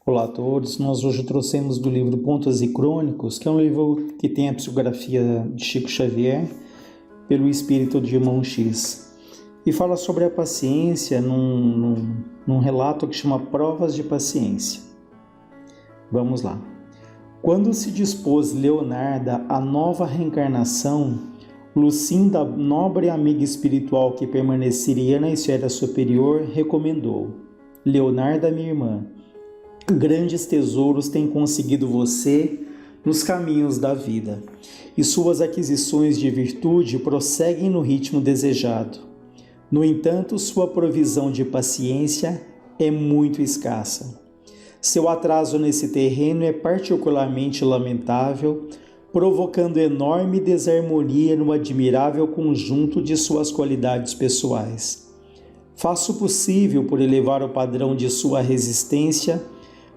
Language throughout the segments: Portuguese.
Olá a todos, nós hoje trouxemos do livro Pontos e Crônicos, que é um livro que tem a psicografia de Chico Xavier, pelo espírito de Irmão X, e fala sobre a paciência num relato que chama Provas de Paciência. Vamos lá. Quando se dispôs Leonarda à nova reencarnação, Lucinda, nobre amiga espiritual que permaneceria na esfera superior, recomendou: Leonarda, minha irmã, grandes tesouros tem conseguido você nos caminhos da vida, e suas aquisições de virtude prosseguem no ritmo desejado. No entanto, sua provisão de paciência é muito escassa. Seu atraso nesse terreno é particularmente lamentável, provocando enorme desarmonia no admirável conjunto de suas qualidades pessoais. Faça o possível por elevar o padrão de sua resistência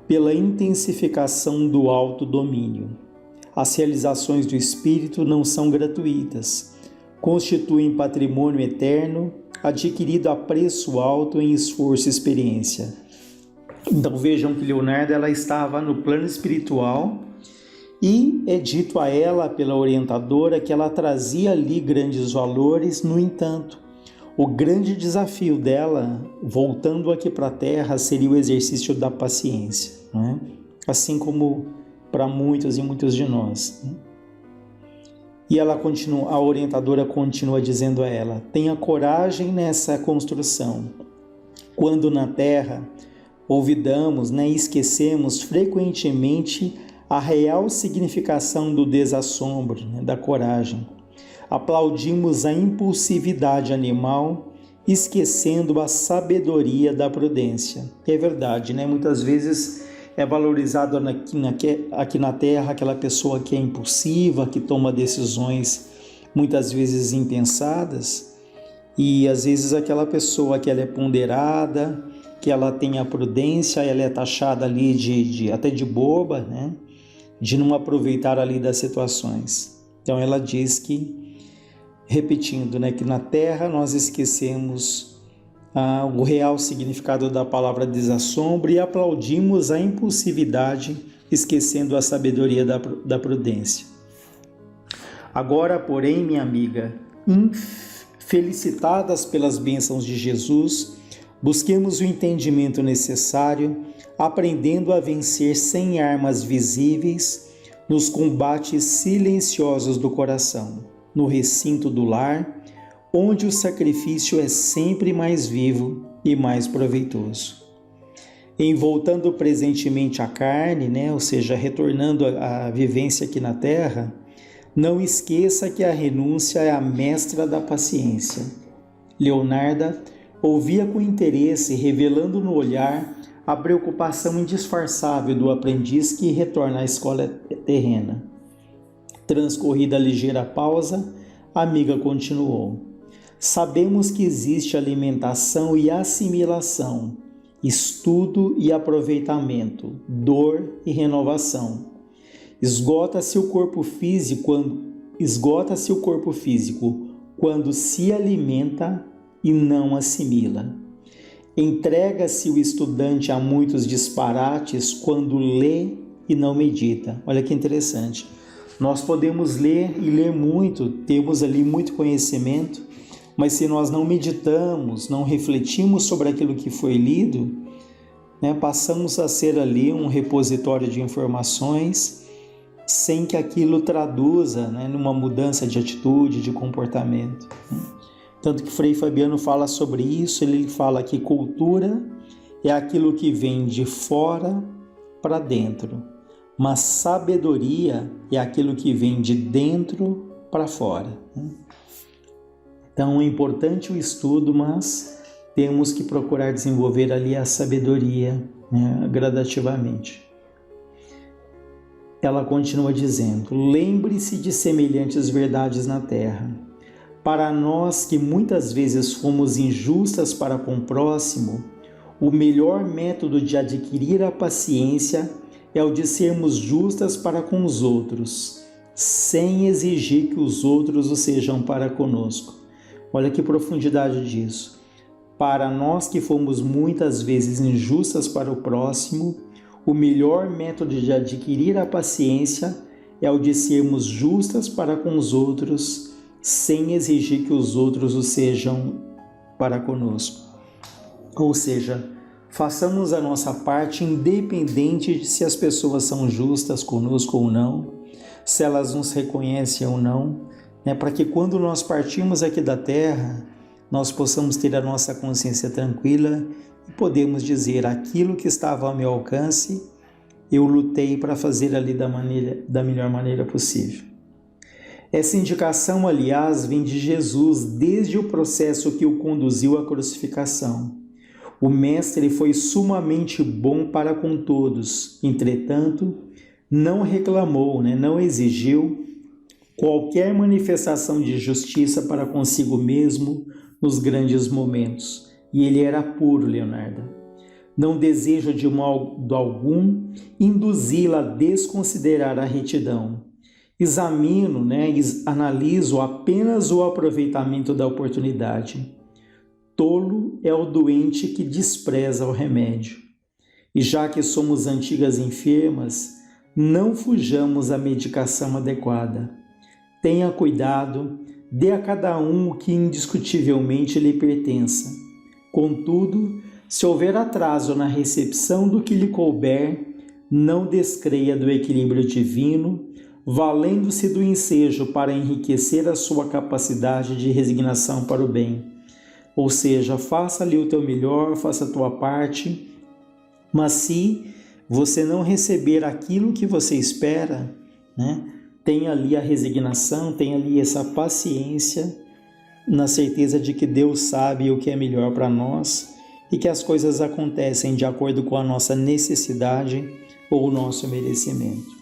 pela intensificação do autodomínio. As realizações do espírito não são gratuitas, constituem patrimônio eterno, adquirido a preço alto em esforço e experiência. Então vejam que Leonarda ela estava no plano espiritual e é dito a ela pela orientadora que ela trazia ali grandes valores. No entanto, o grande desafio dela, voltando aqui para a Terra, seria o exercício da paciência, né? Assim como para muitos e muitos de nós. E ela continua, a orientadora continua dizendo a ela: tenha coragem nessa construção. Quando na Terra olvidamos, e esquecemos frequentemente a real significação do desassombro, da coragem. Aplaudimos a impulsividade animal, esquecendo a sabedoria da prudência. É verdade, Muitas vezes é valorizado aqui na Terra aquela pessoa que é impulsiva, que toma decisões muitas vezes impensadas, e às vezes aquela pessoa que ela é ponderada, que ela tem a prudência, ela é taxada ali até de boba, de não aproveitar ali das situações. Então ela diz que, repetindo, que na Terra nós esquecemos o real significado da palavra desassombro e aplaudimos a impulsividade, esquecendo a sabedoria da prudência. Agora, porém, minha amiga, felicitadas pelas bênçãos de Jesus, busquemos o entendimento necessário, aprendendo a vencer sem armas visíveis nos combates silenciosos do coração, no recinto do lar, onde o sacrifício é sempre mais vivo e mais proveitoso. Em voltando presentemente à carne, ou seja, retornando à vivência aqui na Terra, não esqueça que a renúncia é a mestra da paciência. Leonarda ouvia com interesse, revelando no olhar a preocupação indisfarçável do aprendiz que retorna à escola terrena. Transcorrida a ligeira pausa, a amiga continuou: sabemos que existe alimentação e assimilação, estudo e aproveitamento, dor e renovação. Esgota-se o corpo físico quando se alimenta e não assimila. Entrega-se o estudante a muitos disparates quando lê e não medita. Olha que interessante. Nós podemos ler e ler muito, temos ali muito conhecimento, mas se nós não meditamos, não refletimos sobre aquilo que foi lido, passamos a ser ali um repositório de informações sem que aquilo traduza numa mudança de atitude, de comportamento. Tanto que Frei Fabiano fala sobre isso, ele fala que cultura é aquilo que vem de fora para dentro, mas sabedoria é aquilo que vem de dentro para fora. Então é importante o estudo, mas temos que procurar desenvolver ali a sabedoria gradativamente. Ela continua dizendo: lembre-se de semelhantes verdades na terra. Para nós que muitas vezes fomos injustas para com o próximo, o melhor método de adquirir a paciência é o de sermos justas para com os outros, sem exigir que os outros o sejam para conosco. Olha que profundidade disso. Para nós que fomos muitas vezes injustas para o próximo, o melhor método de adquirir a paciência é o de sermos justas para com os outros, sem exigir que os outros o sejam para conosco. Ou seja, façamos a nossa parte independente de se as pessoas são justas conosco ou não, se elas nos reconhecem ou não, para que quando nós partirmos aqui da terra, nós possamos ter a nossa consciência tranquila e podemos dizer: aquilo que estava ao meu alcance, eu lutei para fazer ali da melhor maneira possível. Essa indicação, aliás, vem de Jesus desde o processo que o conduziu à crucificação. O Mestre foi sumamente bom para com todos, entretanto, não reclamou, não exigiu qualquer manifestação de justiça para consigo mesmo nos grandes momentos. E ele era puro, Leonardo. Não desejo de modo algum induzi-la a desconsiderar a retidão. Examino, analiso apenas o aproveitamento da oportunidade. Tolo é o doente que despreza o remédio. E já que somos antigas enfermas, não fujamos à medicação adequada. Tenha cuidado, dê a cada um o que indiscutivelmente lhe pertença. Contudo, se houver atraso na recepção do que lhe couber, não descreia do equilíbrio divino, valendo-se do ensejo para enriquecer a sua capacidade de resignação para o bem. Ou seja, faça ali o teu melhor, faça a tua parte, mas se você não receber aquilo que você espera, tenha ali a resignação, tenha ali essa paciência, na certeza de que Deus sabe o que é melhor para nós e que as coisas acontecem de acordo com a nossa necessidade ou o nosso merecimento.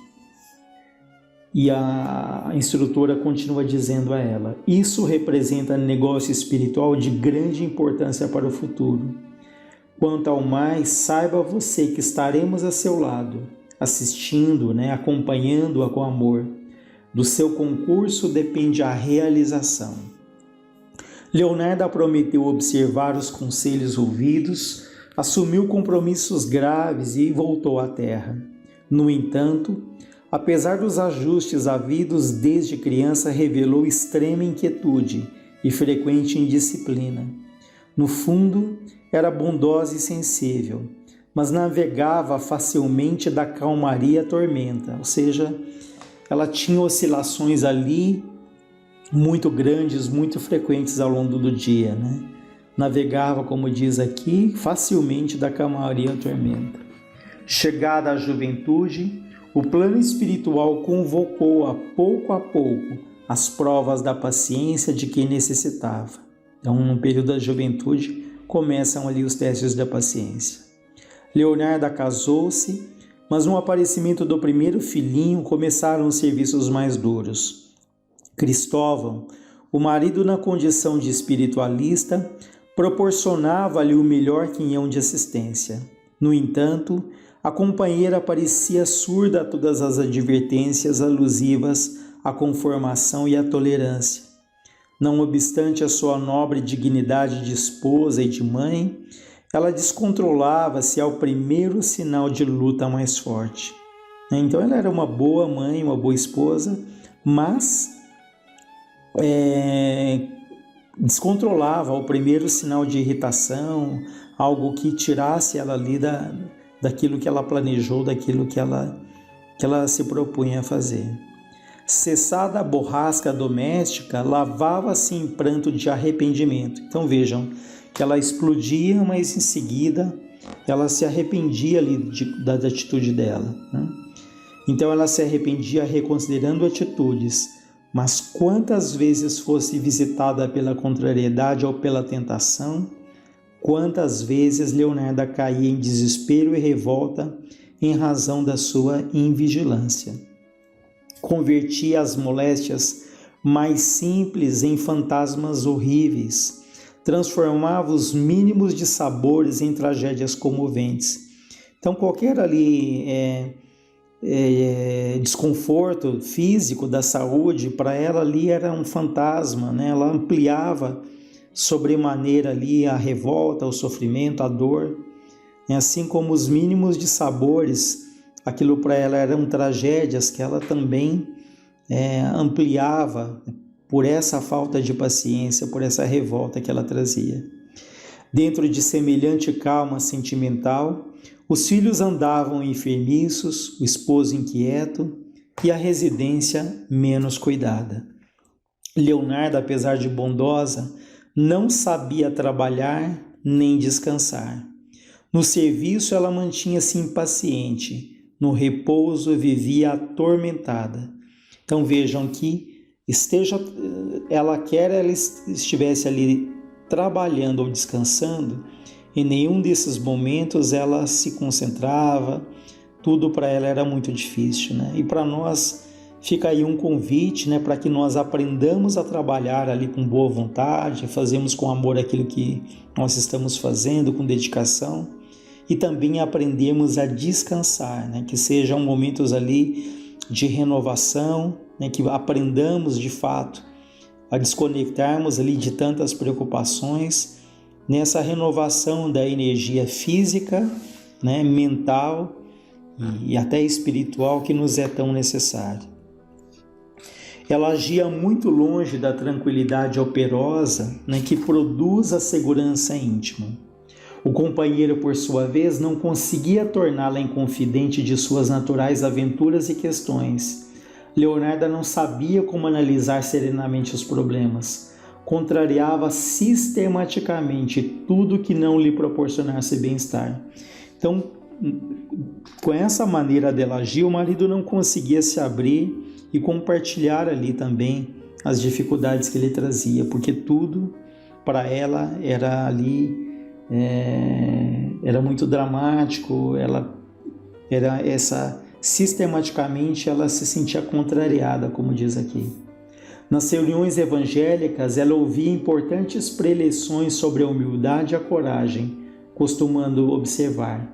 E a instrutora continua dizendo a ela: isso representa negócio espiritual de grande importância para o futuro. Quanto ao mais, saiba você que estaremos a seu lado, assistindo, acompanhando-a com amor. Do seu concurso depende a realização. Leonardo prometeu observar os conselhos ouvidos, assumiu compromissos graves e voltou à terra. No entanto, apesar dos ajustes havidos desde criança, revelou extrema inquietude e frequente indisciplina. No fundo, era bondosa e sensível, mas navegava facilmente da calmaria à tormenta, ou seja, ela tinha oscilações ali muito grandes, muito frequentes ao longo do dia, Navegava, como diz aqui, facilmente da calmaria à tormenta. Chegada à juventude, o plano espiritual convocou-a pouco a pouco as provas da paciência de que necessitava. Então, no período da juventude, começam ali os testes da paciência. Leonardo casou-se, mas no aparecimento do primeiro filhinho começaram os serviços mais duros. Cristóvão, o marido na condição de espiritualista, proporcionava-lhe o melhor quinhão de assistência. No entanto, a companheira parecia surda a todas as advertências alusivas à conformação e à tolerância. Não obstante a sua nobre dignidade de esposa e de mãe, ela descontrolava-se ao primeiro sinal de luta mais forte. Então ela era uma boa mãe, uma boa esposa, mas descontrolava ao primeiro sinal de irritação, algo que tirasse ela ali daquilo que ela planejou, daquilo que ela se propunha a fazer. Cessada a borrasca doméstica, lavava-se em pranto de arrependimento. Então vejam que ela explodia, mas em seguida ela se arrependia ali da atitude dela. Então ela se arrependia reconsiderando atitudes, mas quantas vezes fosse visitada pela contrariedade ou pela tentação, quantas vezes Leonardo caía em desespero e revolta em razão da sua invigilância. Convertia as moléstias mais simples em fantasmas horríveis, transformava os mínimos de sabores em tragédias comoventes. Então qualquer ali desconforto físico da saúde, para ela ali era um fantasma, Ela ampliava sobremaneira ali a revolta, o sofrimento, a dor, Assim como os mínimos de sabores, aquilo para ela eram tragédias que ela também ampliava por essa falta de paciência, por essa revolta que ela trazia. Dentro de semelhante calma sentimental, os filhos andavam enfermiços, o esposo inquieto e a residência menos cuidada. Leonarda, apesar de bondosa, não sabia trabalhar nem descansar. No serviço ela mantinha-se impaciente, no repouso vivia atormentada. Então vejam que ela estivesse ali trabalhando ou descansando, em nenhum desses momentos ela se concentrava, tudo para ela era muito difícil, né? E para nós fica aí um convite, né, para que nós aprendamos a trabalhar ali com boa vontade, fazemos com amor aquilo que nós estamos fazendo, com dedicação, e também aprendemos a descansar, né, que sejam momentos ali de renovação, né, que aprendamos de fato a desconectarmos ali de tantas preocupações, nessa renovação da energia física, né, mental e até espiritual que nos é tão necessário. Ela agia muito longe da tranquilidade operosa, né, que produz a segurança íntima. O companheiro, por sua vez, não conseguia torná-la inconfidente de suas naturais aventuras e questões. Leonarda não sabia como analisar serenamente os problemas. Contrariava sistematicamente tudo que não lhe proporcionasse bem-estar. Então, com essa maneira dela agir, o marido não conseguia se abrir e compartilhar ali também as dificuldades que ele trazia, porque tudo para ela era ali, era muito dramático, sistematicamente ela se sentia contrariada, como diz aqui. Nas reuniões evangélicas, ela ouvia importantes preleções sobre a humildade e a coragem, costumando observar.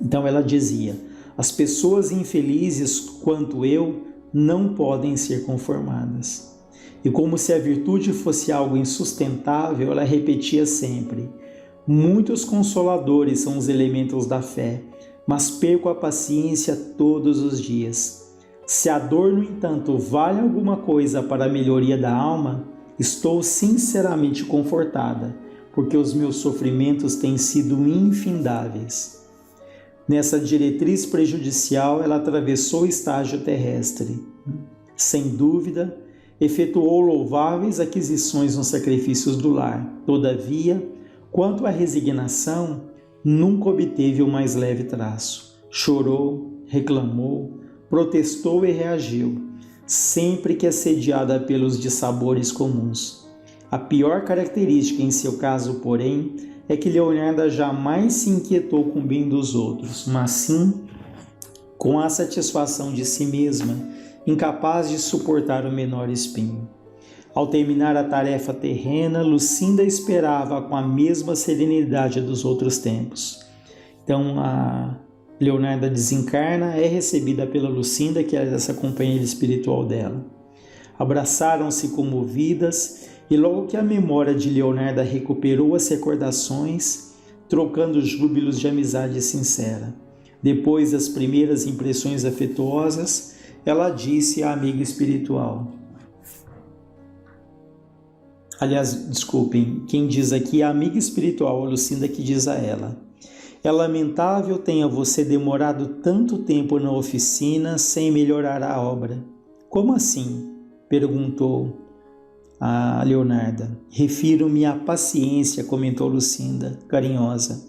Então ela dizia: as pessoas infelizes quanto eu não podem ser conformadas. E como se a virtude fosse algo insustentável, ela repetia sempre: muitos consoladores são os elementos da fé, mas perco a paciência todos os dias. Se a dor, no entanto, vale alguma coisa para a melhoria da alma, estou sinceramente confortada, porque os meus sofrimentos têm sido infindáveis. Nessa diretriz prejudicial, ela atravessou o estágio terrestre. Sem dúvida, efetuou louváveis aquisições nos sacrifícios do lar. Todavia, quanto à resignação, nunca obteve o mais leve traço. Chorou, reclamou, protestou e reagiu, sempre que assediada pelos dissabores comuns. A pior característica em seu caso, porém, é que Leonarda jamais se inquietou com o bem dos outros, mas sim com a satisfação de si mesma, incapaz de suportar o menor espinho. Ao terminar a tarefa terrena, Lucinda esperava com a mesma serenidade dos outros tempos. Então, a Leonarda desencarna, é recebida pela Lucinda, que era essa companheira espiritual dela. Abraçaram-se comovidas, e logo que a memória de Leonarda recuperou as recordações, trocando júbilos de amizade sincera. Depois das primeiras impressões afetuosas, ela disse à amiga espiritual. Aliás, desculpem, quem diz aqui é a amiga espiritual, a Lucinda, que diz a ela: é lamentável tenha você demorado tanto tempo na oficina sem melhorar a obra. Como assim? Perguntou a Leonarda. Refiro-me à paciência, comentou Lucinda, carinhosa.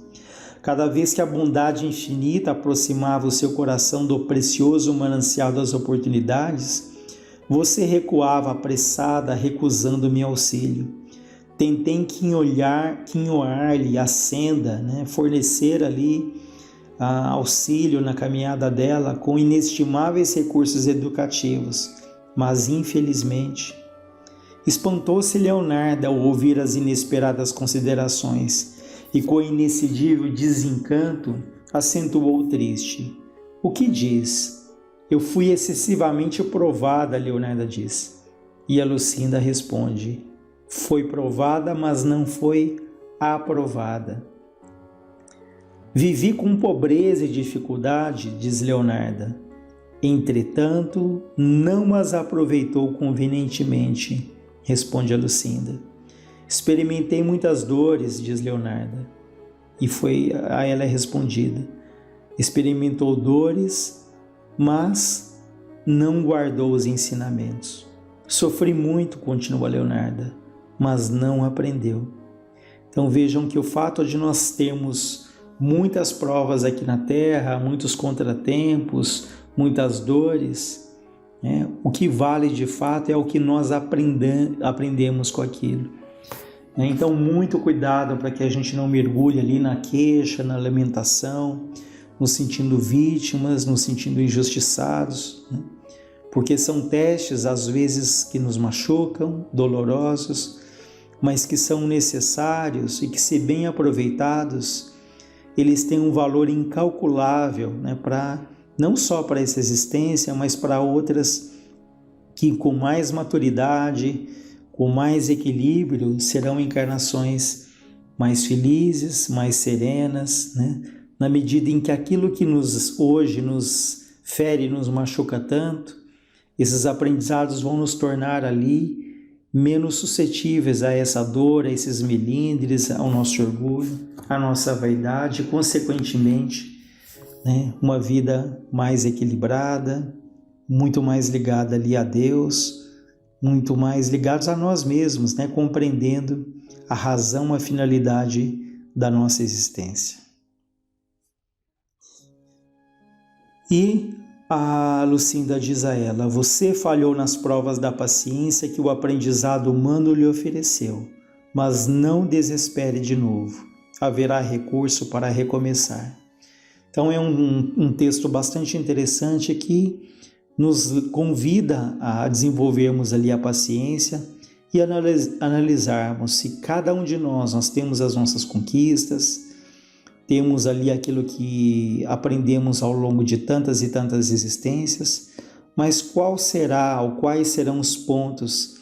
Cada vez que a bondade infinita aproximava o seu coração do precioso manancial das oportunidades, você recuava apressada, recusando-me auxílio. Tentei quinhoar-lhe a senda, né? Fornecer ali auxílio na caminhada dela com inestimáveis recursos educativos, mas infelizmente espantou-se Leonarda ao ouvir as inesperadas considerações e com inexcedível desencanto acentuou triste. O que diz? Eu fui excessivamente provada, Leonarda diz. E a Lucinda responde: foi provada, mas não foi aprovada. Vivi com pobreza e dificuldade, diz Leonarda. Entretanto, não as aproveitou convenientemente, responde a Lucinda. Experimentei muitas dores, diz Leonarda. E foi a ela respondida. Experimentou dores, mas não guardou os ensinamentos. Sofri muito, continua Leonarda, mas não aprendeu. Então vejam que o fato de nós termos muitas provas aqui na Terra, muitos contratempos, muitas dores, o que vale de fato é o que nós aprendemos com aquilo. Então muito cuidado para que a gente não mergulhe ali na queixa, na lamentação, nos sentindo vítimas, nos sentindo injustiçados, porque são testes às vezes que nos machucam, dolorosos, mas que são necessários e que, se bem aproveitados, eles têm um valor incalculável, não só para essa existência, mas para outras que com mais maturidade, com mais equilíbrio, serão encarnações mais felizes, mais serenas, na medida em que aquilo que hoje nos fere, nos machuca tanto, esses aprendizados vão nos tornar ali menos suscetíveis a essa dor, a esses melindres, ao nosso orgulho, à nossa vaidade, e, consequentemente, uma vida mais equilibrada, muito mais ligada ali a Deus, muito mais ligados a nós mesmos, compreendendo a razão, a finalidade da nossa existência. E a Lucinda diz a ela: você falhou nas provas da paciência que o aprendizado humano lhe ofereceu, mas não desespere de novo. Haverá recurso para recomeçar. Então é um texto bastante interessante que nos convida a desenvolvermos ali a paciência e analisarmos se cada um de nós temos as nossas conquistas, temos ali aquilo que aprendemos ao longo de tantas e tantas existências, mas quais serão os pontos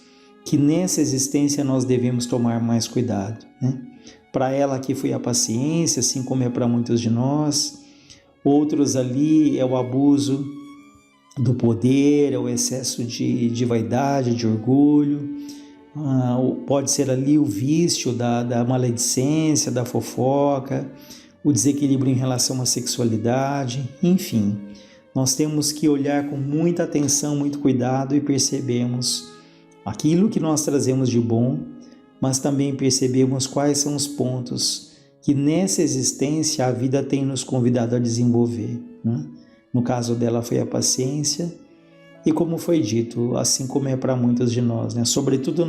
que nessa existência nós devemos tomar mais cuidado, Para ela aqui foi a paciência, assim como é para muitos de nós. Outros ali é o abuso do poder, é o excesso de vaidade, de orgulho. Pode ser ali o vício da maledicência, da fofoca, o desequilíbrio em relação à sexualidade, enfim. Nós temos que olhar com muita atenção, muito cuidado e percebermos aquilo que nós trazemos de bom, mas também percebemos quais são os pontos que nessa existência a vida tem nos convidado a desenvolver. No caso dela foi a paciência e, como foi dito, assim como é para muitos de nós, sobretudo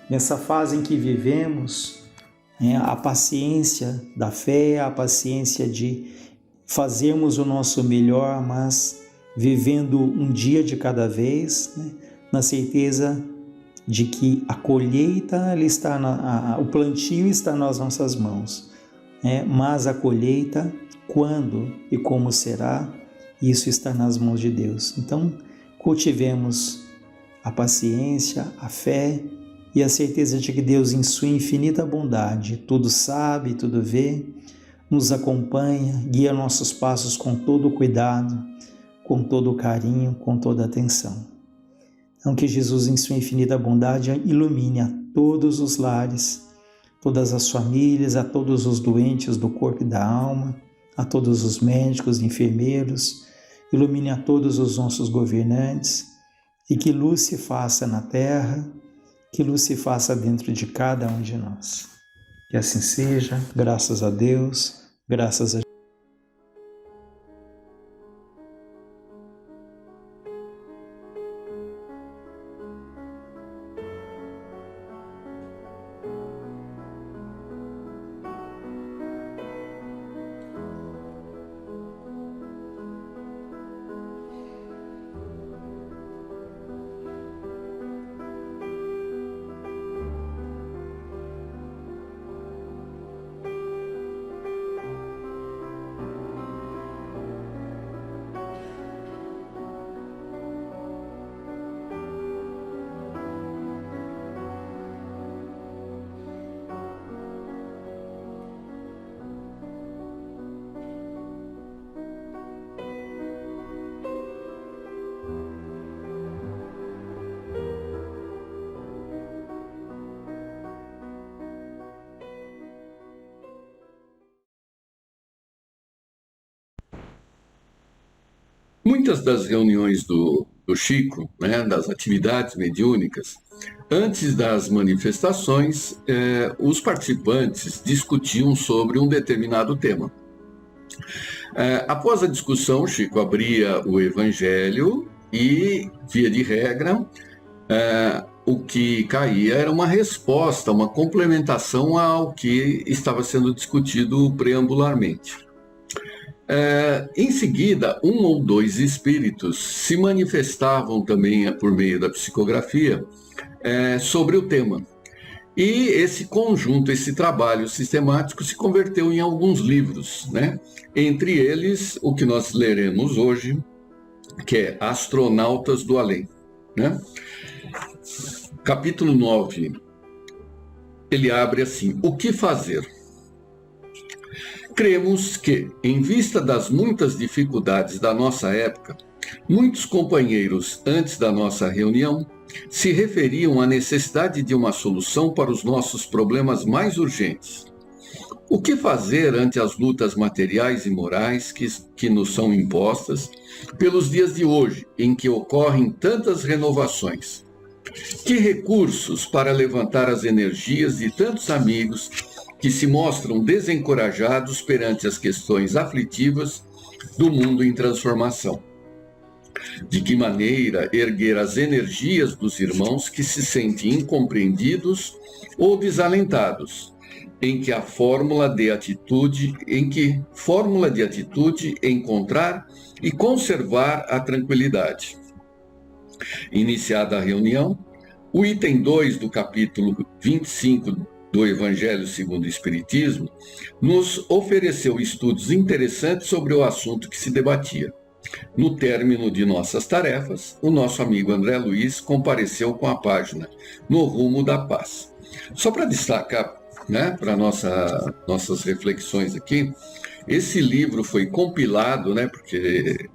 nessa fase em que vivemos, a paciência da fé, a paciência de fazermos o nosso melhor, mas vivendo um dia de cada vez, na certeza de que a colheita o plantio está nas nossas mãos, mas a colheita, quando e como será, isso está nas mãos de Deus. Então, cultivemos a paciência, a fé e a certeza de que Deus, em sua infinita bondade, tudo sabe, tudo vê, nos acompanha, guia nossos passos com todo o cuidado, com todo o carinho, com toda a atenção. Então, que Jesus, em sua infinita bondade, ilumine a todos os lares, todas as famílias, a todos os doentes do corpo e da alma, a todos os médicos, enfermeiros, ilumine a todos os nossos governantes, e que luz se faça na terra, que luz se faça dentro de cada um de nós. Que assim seja, graças a Deus, graças a Muitas das reuniões do Chico, né, das atividades mediúnicas, antes das manifestações, os participantes discutiam sobre um determinado tema. Após a discussão, o Chico abria o Evangelho e, via de regra, o que caía era uma resposta, uma complementação ao que estava sendo discutido preambularmente. Em seguida, um ou dois espíritos se manifestavam também por meio da psicografia sobre o tema. E esse conjunto, esse trabalho sistemático se converteu em alguns livros, né? Entre eles, o que nós leremos hoje, que é Astronautas do Além, né? Capítulo 9, ele abre assim: o que fazer? Cremos que, em vista das muitas dificuldades da nossa época, muitos companheiros, antes da nossa reunião, se referiam à necessidade de uma solução para os nossos problemas mais urgentes. O que fazer ante as lutas materiais e morais que nos são impostas pelos dias de hoje, em que ocorrem tantas renovações? Que recursos para levantar as energias de tantos amigos que se mostram desencorajados perante as questões aflitivas do mundo em transformação? De que maneira erguer as energias dos irmãos que se sentem incompreendidos ou desalentados, em que fórmula de atitude encontrar e conservar a tranquilidade? Iniciada a reunião, o item 2 do capítulo 25 do Evangelho segundo o Espiritismo nos ofereceu estudos interessantes sobre o assunto que se debatia. No término de nossas tarefas, o nosso amigo André Luiz compareceu com a página No Rumo da Paz. Só para destacar, né, para nossas reflexões aqui, esse livro foi compilado, né, porque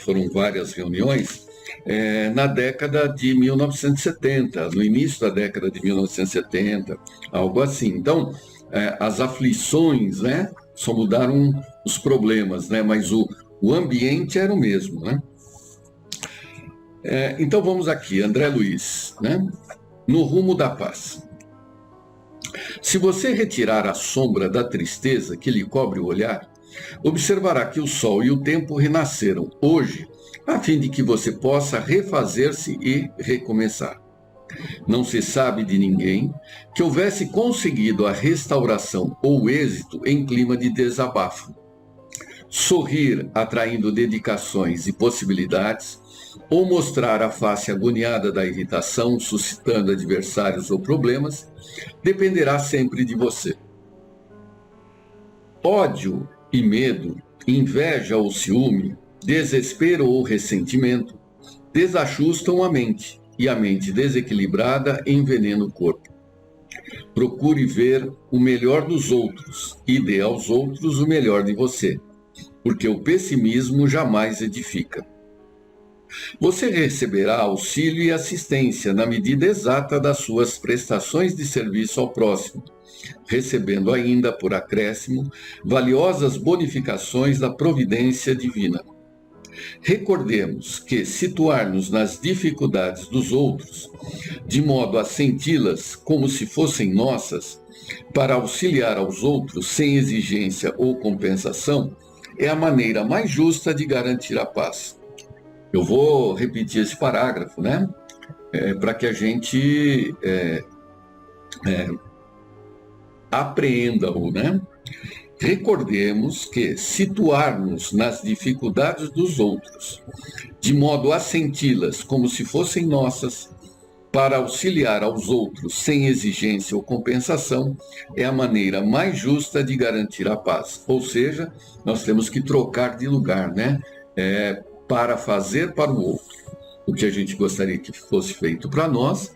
foram várias reuniões, na década de 1970, no início da década de 1970, algo assim. Então, as aflições, né, só mudaram os problemas, né, mas o ambiente era o mesmo, né? Então vamos aqui, André Luiz, né? No Rumo da Paz. Se você retirar a sombra da tristeza que lhe cobre o olhar, observará que o sol e o tempo renasceram hoje, a fim de que você possa refazer-se e recomeçar. Não se sabe de ninguém que houvesse conseguido a restauração ou o êxito em clima de desabafo. Sorrir atraindo dedicações e possibilidades, ou mostrar a face agoniada da irritação, suscitando adversários ou problemas, dependerá sempre de você. Ódio e medo, inveja ou ciúme, desespero ou ressentimento, desajustam a mente, e a mente desequilibrada envenena o corpo. Procure ver o melhor dos outros e dê aos outros o melhor de você, porque o pessimismo jamais edifica. Você receberá auxílio e assistência na medida exata das suas prestações de serviço ao próximo, recebendo ainda, por acréscimo, valiosas bonificações da providência divina. Recordemos que situar-nos nas dificuldades dos outros, de modo a senti-las como se fossem nossas, para auxiliar aos outros sem exigência ou compensação, é a maneira mais justa de garantir a paz. Eu vou repetir esse parágrafo, né? Para que a gente apreenda-o, né? Recordemos que situar-nos nas dificuldades dos outros, de modo a senti-las como se fossem nossas, para auxiliar aos outros sem exigência ou compensação, é a maneira mais justa de garantir a paz. Ou seja, nós temos que trocar de lugar, né? Para fazer para o outro o que a gente gostaria que fosse feito para nós,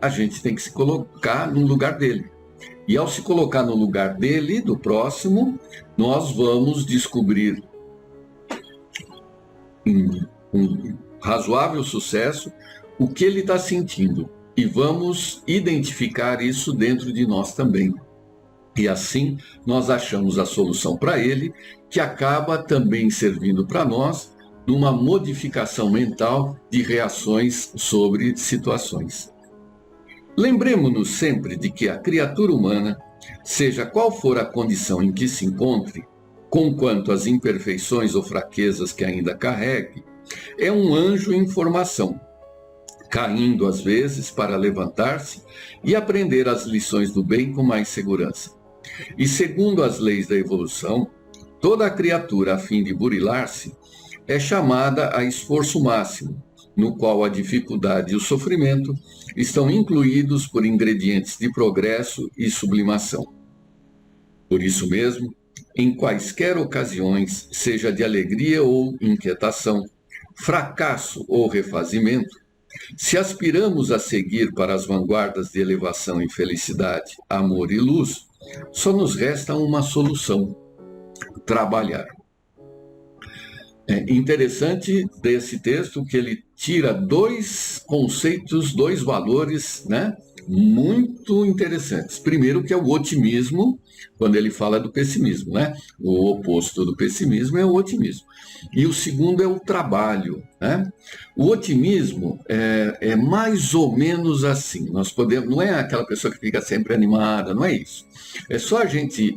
a gente tem que se colocar no lugar dele. E ao se colocar no lugar dele, do próximo, nós vamos descobrir um razoável sucesso o que ele está sentindo. E vamos identificar isso dentro de nós também. E assim nós achamos a solução para ele, que acaba também servindo para nós numa modificação mental de reações sobre situações. Lembremos-nos sempre de que a criatura humana, seja qual for a condição em que se encontre, conquanto as imperfeições ou fraquezas que ainda carregue, é um anjo em formação, caindo às vezes para levantar-se e aprender as lições do bem com mais segurança. E segundo as leis da evolução, toda a criatura, a fim de burilar-se, é chamada a esforço máximo, no qual a dificuldade e o sofrimento estão incluídos por ingredientes de progresso e sublimação. Por isso mesmo, em quaisquer ocasiões, seja de alegria ou inquietação, fracasso ou refazimento, se aspiramos a seguir para as vanguardas de elevação e felicidade, amor e luz, só nos resta uma solução: trabalhar. É interessante desse texto que ele tira dois conceitos, dois valores, né, muito interessantes. Primeiro, que é o otimismo, quando ele fala do pessimismo, né? O oposto do pessimismo é o otimismo. E o segundo é o trabalho, né? O otimismo é mais ou menos assim. Nós podemos, não é aquela pessoa que fica sempre animada, não é isso. É só a gente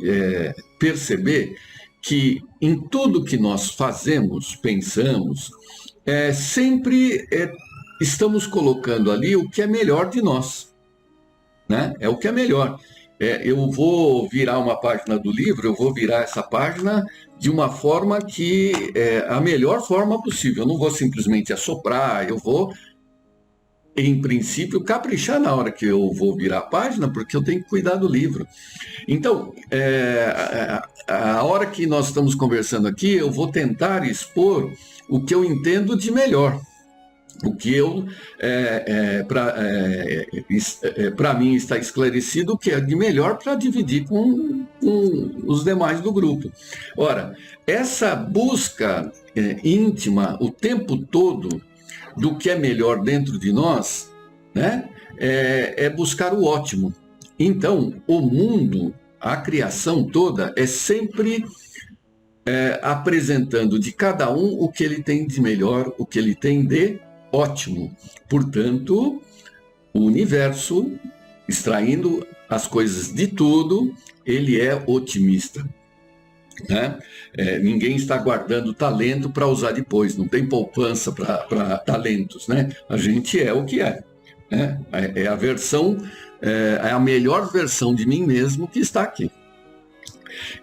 perceber que em tudo que nós fazemos, pensamos, sempre estamos colocando ali o que é melhor de nós, né? É o que é melhor. Eu vou virar uma página do livro, eu vou virar essa página de uma forma que é a melhor forma possível. Eu não vou simplesmente assoprar, eu vou, em princípio, caprichar na hora que eu vou virar a página, porque eu tenho que cuidar do livro. Então, a hora que nós estamos conversando aqui, eu vou tentar expor o que eu entendo de melhor. O que para mim está esclarecido, o que é de melhor para dividir com os demais do grupo. Ora, essa busca íntima o tempo todo do que é melhor dentro de nós, né, é buscar o ótimo. Então, o mundo, a criação toda, é sempre apresentando de cada um o que ele tem de melhor, o que ele tem de ótimo. Portanto, o universo, extraindo as coisas de tudo, ele é otimista, né? Ninguém está guardando talento para usar depois, não tem poupança para talentos, né? A gente é o que é, né? É a versão, é a melhor versão de mim mesmo que está aqui.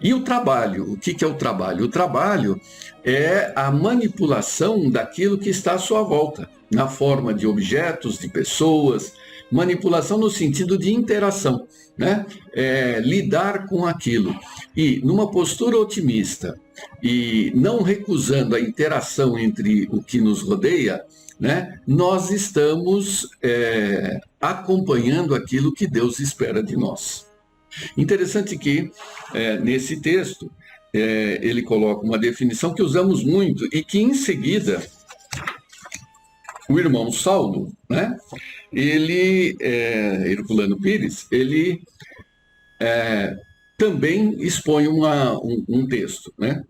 E o trabalho, o que é o trabalho? O trabalho é a manipulação daquilo que está à sua volta, na forma de objetos, de pessoas, manipulação no sentido de interação, né? Lidar com aquilo. E numa postura otimista e não recusando a interação entre o que nos rodeia, né, nós estamos acompanhando aquilo que Deus espera de nós. Interessante que, nesse texto, ele coloca uma definição que usamos muito e que, em seguida, o irmão Saulo, né, Herculano Pires, ele também expõe um texto, né?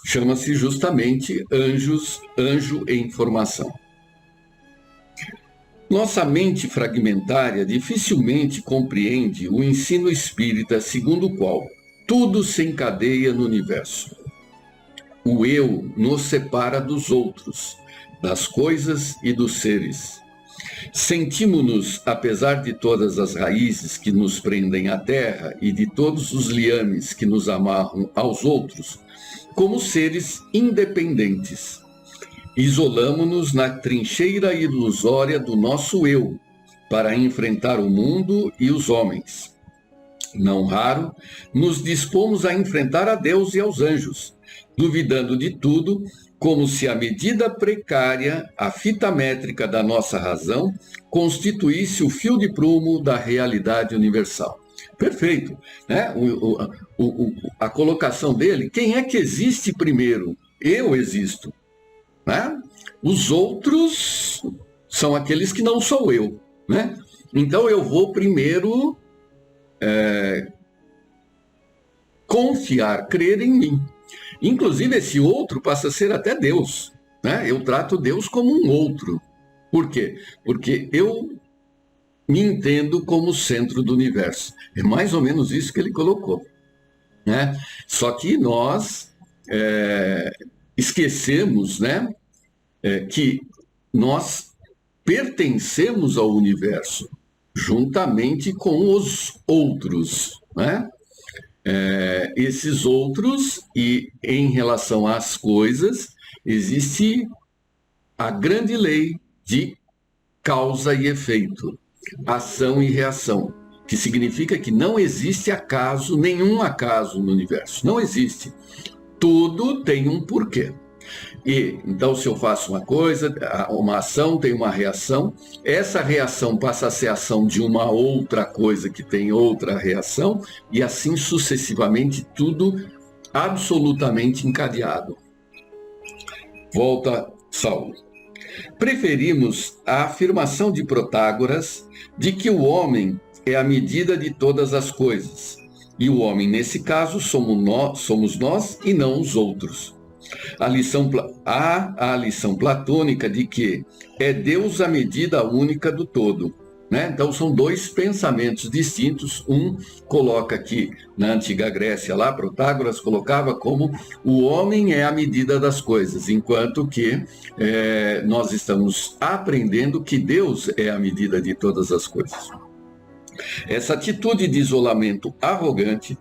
Chama-se justamente Anjo em Formação. Nossa mente fragmentária dificilmente compreende o ensino espírita segundo o qual tudo se encadeia no universo. O eu nos separa dos outros, das coisas e dos seres. Sentimos-nos, apesar de todas as raízes que nos prendem à terra e de todos os liames que nos amarram aos outros, como seres independentes. Isolamo-nos na trincheira ilusória do nosso eu, para enfrentar o mundo e os homens. Não raro, nos dispomos a enfrentar a Deus e aos anjos, duvidando de tudo, como se a medida precária, a fita métrica da nossa razão, constituísse o fio de prumo da realidade universal. Perfeito, né? A colocação dele, quem é que existe primeiro? Eu existo, né? Os outros são aqueles que não sou eu, né? Então eu vou primeiro confiar, crer em mim. Inclusive esse outro passa a ser até Deus, né? Eu trato Deus como um outro. Por quê? Porque eu me entendo como centro do universo. É mais ou menos isso que ele colocou, né? Só que nós esquecemos, né, que nós pertencemos ao universo, juntamente com os outros, né? Esses outros, e em relação às coisas, existe a grande lei de causa e efeito, ação e reação, que significa que não existe acaso, nenhum acaso no universo. Não existe. Tudo tem um porquê. E então, se eu faço uma coisa, uma ação tem uma reação, essa reação passa a ser ação de uma outra coisa que tem outra reação, e assim sucessivamente, tudo absolutamente encadeado. Volta Saulo. Preferimos a afirmação de Protágoras de que o homem é a medida de todas as coisas, e o homem, nesse caso, somos nós e não os outros. Há a lição platônica de que é Deus a medida única do todo, né? Então são dois pensamentos distintos. Um coloca que na antiga Grécia lá, Protágoras colocava como o homem é a medida das coisas, enquanto que nós estamos aprendendo que Deus é a medida de todas as coisas. Essa atitude de isolamento arrogante,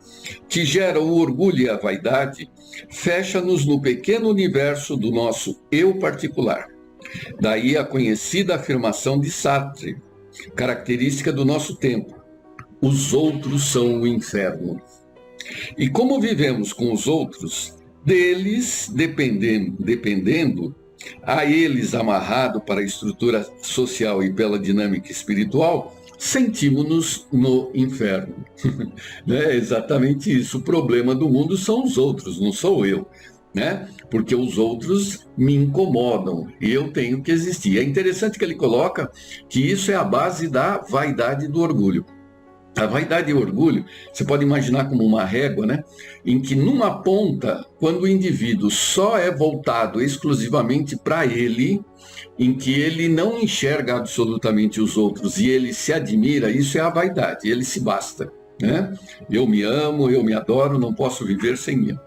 que gera o orgulho e a vaidade, fecha-nos no pequeno universo do nosso eu particular. Daí a conhecida afirmação de Sartre, característica do nosso tempo: os outros são o inferno. E como vivemos com os outros, deles dependendo, a eles amarrado para a estrutura social e pela dinâmica espiritual, sentimos-nos no inferno. É exatamente isso. O problema do mundo são os outros, não sou eu, né? Porque os outros me incomodam e eu tenho que existir. É interessante que ele coloca que isso é a base da vaidade e do orgulho. A vaidade e o orgulho, você pode imaginar como uma régua, né? Em que numa ponta, quando o indivíduo só é voltado exclusivamente para ele, em que ele não enxerga absolutamente os outros e ele se admira, isso é a vaidade, ele se basta, né? Eu me amo, eu me adoro, não posso viver sem mim.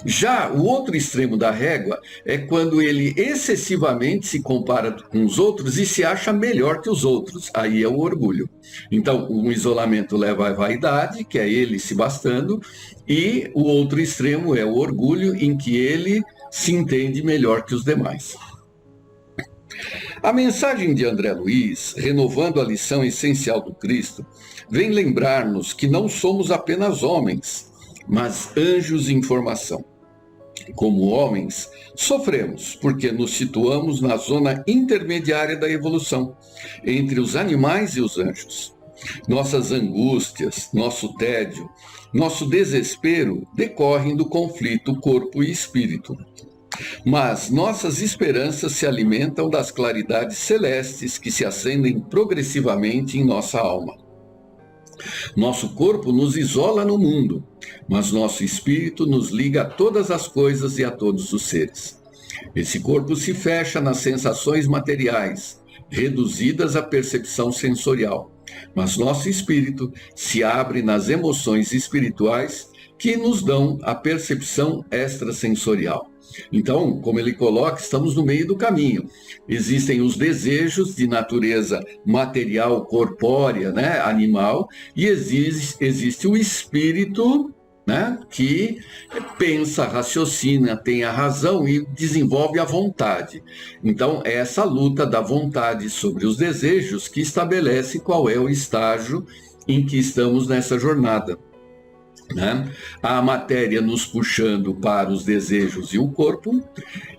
Já o outro extremo da régua é quando ele excessivamente se compara com os outros e se acha melhor que os outros. Aí é o orgulho. Então, um isolamento leva à vaidade, que é ele se bastando, e o outro extremo é o orgulho, em que ele se entende melhor que os demais. A mensagem de André Luiz, renovando a lição essencial do Cristo, vem lembrar-nos que não somos apenas homens, mas anjos em formação. Como homens, sofremos porque nos situamos na zona intermediária da evolução, entre os animais e os anjos. Nossas angústias, nosso tédio, nosso desespero decorrem do conflito corpo e espírito. Mas nossas esperanças se alimentam das claridades celestes que se acendem progressivamente em nossa alma. Nosso corpo nos isola no mundo, mas nosso espírito nos liga a todas as coisas e a todos os seres. Esse corpo se fecha nas sensações materiais, reduzidas à percepção sensorial, mas nosso espírito se abre nas emoções espirituais que nos dão a percepção extrasensorial. Então, como ele coloca, estamos no meio do caminho. Existem os desejos de natureza material, corpórea, né, animal, e existe o espírito, né, que pensa, raciocina, tem a razão e desenvolve a vontade. Então, é essa luta da vontade sobre os desejos que estabelece qual é o estágio em que estamos nessa jornada, né? A matéria nos puxando para os desejos e o corpo,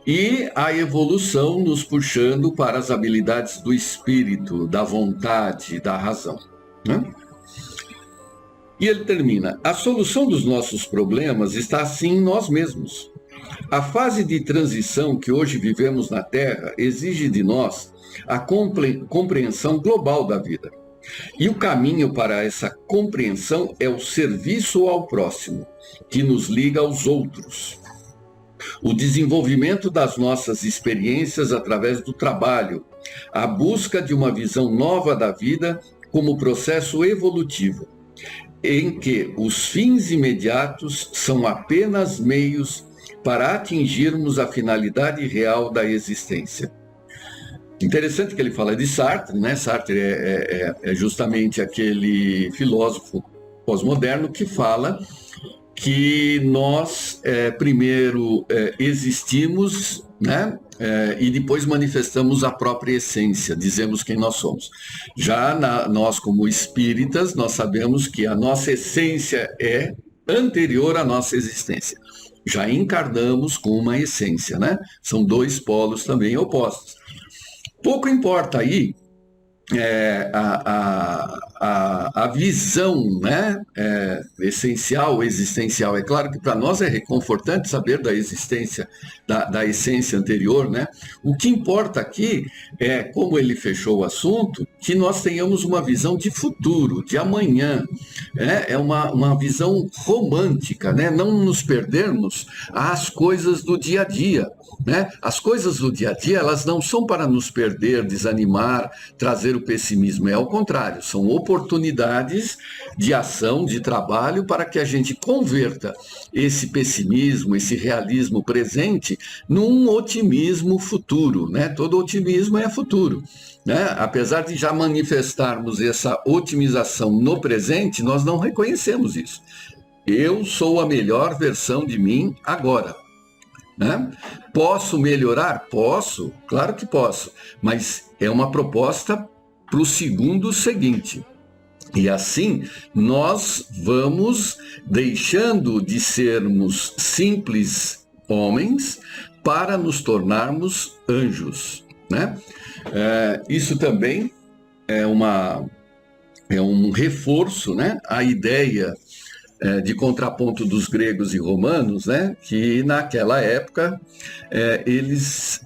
e a evolução nos puxando para as habilidades do espírito, da vontade, da razão, né? E ele termina: a solução dos nossos problemas está assim em nós mesmos. A fase de transição que hoje vivemos na Terra exige de nós a compreensão global da vida. E o caminho para essa compreensão é o serviço ao próximo, que nos liga aos outros. o desenvolvimento das nossas experiências através do trabalho, a busca de uma visão nova da vida como processo evolutivo, em que os fins imediatos são apenas meios para atingirmos a finalidade real da existência. Interessante que ele fala de Sartre, né? Sartre é justamente aquele filósofo pós-moderno que fala que nós primeiro existimos, né? E depois manifestamos a própria essência, dizemos quem nós somos. Já nós, como espíritas, nós sabemos que a nossa essência é anterior à nossa existência. Já encarnamos com uma essência, né? São dois polos também opostos. Pouco importa aí a visão, né, essencial, existencial. É claro que para nós é reconfortante saber da existência, da essência anterior, né? O que importa aqui é, como ele fechou o assunto, que nós tenhamos uma visão de futuro, de amanhã. É uma visão romântica, né? Não nos perdermos às coisas do dia a dia. Né? As coisas do dia a dia, elas não são para nos perder, desanimar, trazer o pessimismo, é ao contrário, são oportunidades de ação, de trabalho, para que a gente converta esse pessimismo, esse realismo presente, num otimismo futuro, né? Todo otimismo é futuro, né? Apesar de já manifestarmos essa otimização no presente, nós não reconhecemos isso. Eu sou a melhor versão de mim agora. Né? Posso melhorar? Posso, claro que posso, mas é uma proposta para o segundo seguinte. E assim nós vamos deixando de sermos simples homens para nos tornarmos anjos. Né? Isso também é um reforço, né? A ideia de contraponto dos gregos e romanos, né, que naquela época eles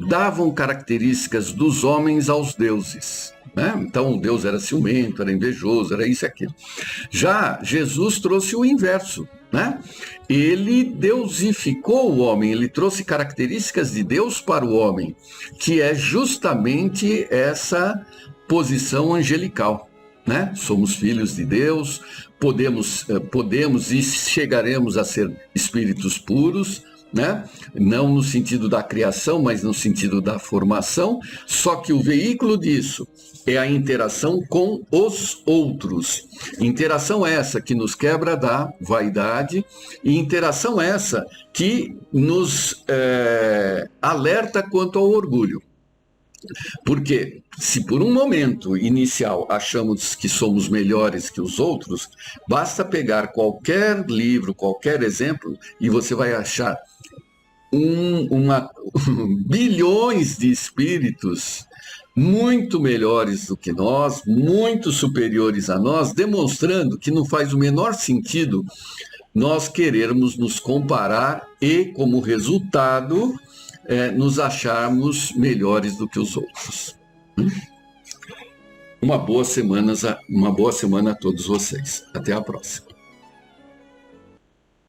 davam características dos homens aos deuses. Né? Então o Deus era ciumento, era invejoso, era isso e aquilo. Já Jesus trouxe o inverso. Né? Ele deusificou o homem, ele trouxe características de Deus para o homem, que é justamente essa posição angelical. Né? Somos filhos de Deus, podemos e chegaremos a ser espíritos puros, né? Não no sentido da criação, mas no sentido da formação, só que o veículo disso é a interação com os outros. Interação essa que nos quebra da vaidade e interação essa que nos alerta quanto ao orgulho. Porque se por um momento inicial achamos que somos melhores que os outros, basta pegar qualquer livro, qualquer exemplo, e você vai achar bilhões de espíritos muito melhores do que nós, muito superiores a nós, demonstrando que não faz o menor sentido nós querermos nos comparar e, como resultado, nos acharmos melhores do que os outros. Uma boa semana a todos vocês. Até a próxima.